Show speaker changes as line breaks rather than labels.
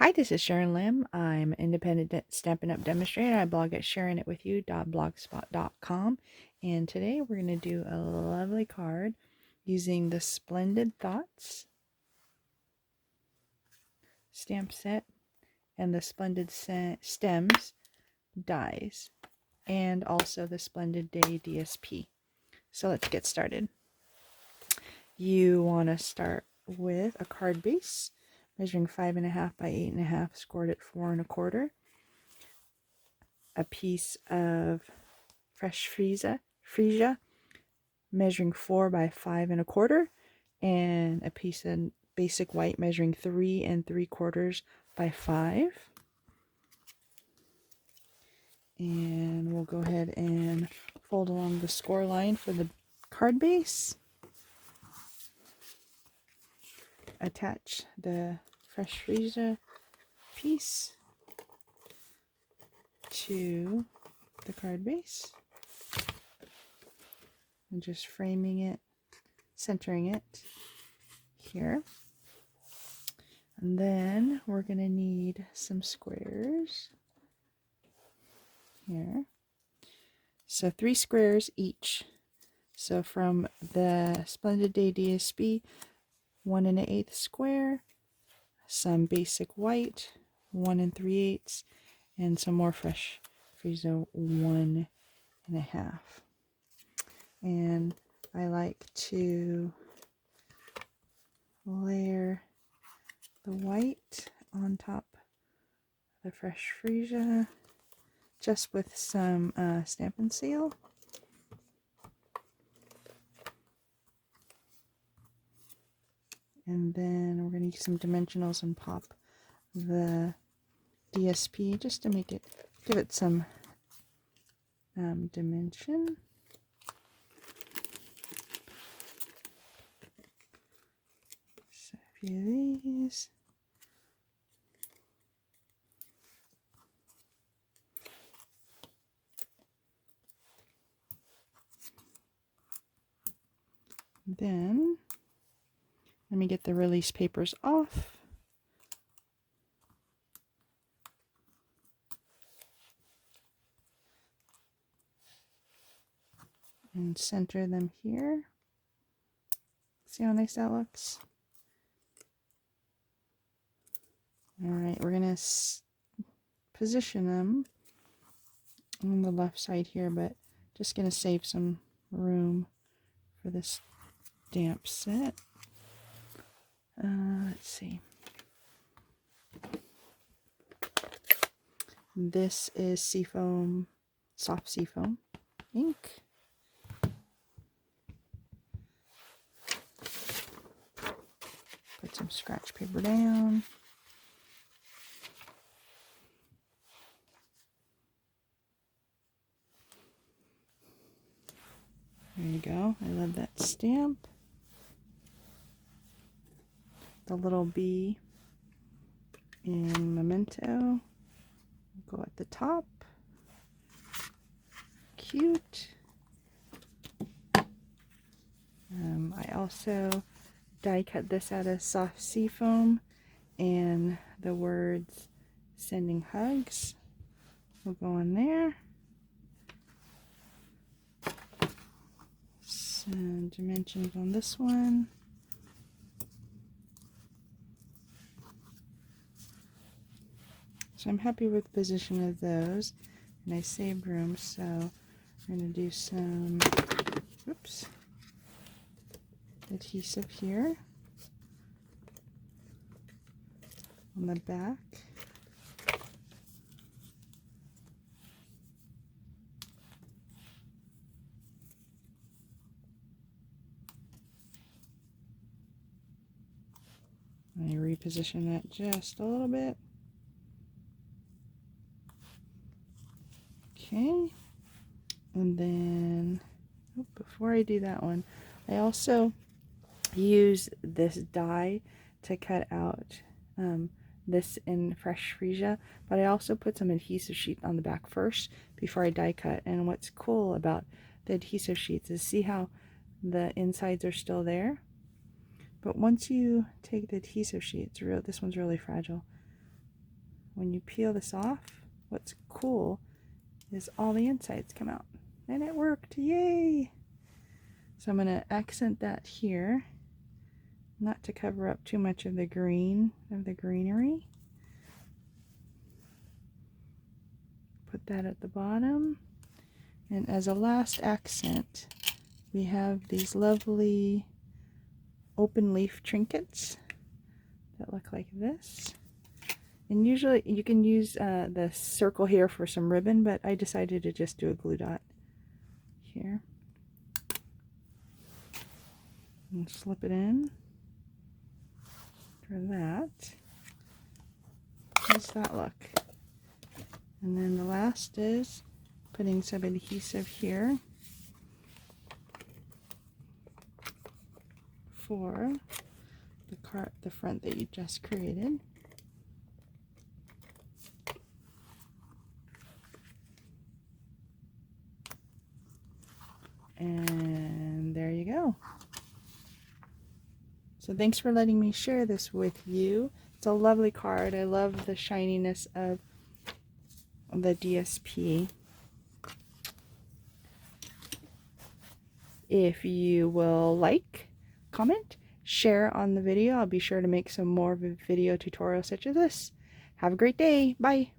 Hi, this is Sharon Lim. I'm an independent Stampin' Up demonstrator. I blog at sharonitwithyou.blogspot.com. And today we're going to do a lovely card using the Splendid Thoughts stamp set and the Splendid Stems dies, and also the Splendid Day DSP. So let's get started. You want to start with a card base measuring 5.5 by 8.5, scored at 4 1/4. A piece of fresh Freesia measuring 4 by 5 1/4, and a piece of basic white measuring 3 3/4 by 5. And we'll go ahead and fold along the score line for the card base. Attach the fresh Freesia piece to the card base. And just framing it, centering it here. And then we're going to need some squares here. So 3 squares each. So from the Splendid Day DSP, 1 1/8 square, some basic white, 1 3/8, and some more fresh Freesia 1 1/2. And I like to layer the white on top of the fresh Freesia, just with some Stampin' Seal. And then we're going to use some dimensionals and pop the DSP just to make it, give it some dimension. So a few of these. Then let me get the release papers off. And center them here. See how nice that looks? Alright, we're going to position them on the left side here, but just going to save some room for this stamp set. Let's see. This is seafoam, soft seafoam ink. Put some scratch paper down. There you go. I love that stamp. The little bee in Memento. Go at the top. Cute. I also die cut this out of soft seafoam, and the words "sending hugs" will go in there. Some dimensions on this one. So I'm happy with the position of those, and I saved room, so I'm going to do some adhesive here on the back. I reposition that just a little bit. Okay, and then before I do that one, I also use this die to cut out this in fresh Freesia, but I also put some adhesive sheet on the back first before I die cut. And what's cool about the adhesive sheets is see how the insides are still there, but once you take the adhesive sheet, this one's really fragile. when you peel this off, what's cool is all the insides come out. And it worked, yay! So I'm going to accent that here, not to cover up too much of the green, of the greenery. Put that at the bottom. And as a last accent, we have these lovely open leaf trinkets that look like this. And usually you can use the circle here for some ribbon, but I decided to just do a glue dot here. And slip it in for that. How does that look? And then the last is putting some adhesive here for the front that you just created. And there you go. So thanks for letting me share this with you. It's a lovely card. I love the shininess of the DSP. If you will like, comment, share on the video, I'll be sure to make some more video tutorials such as this. Have a great day. Bye.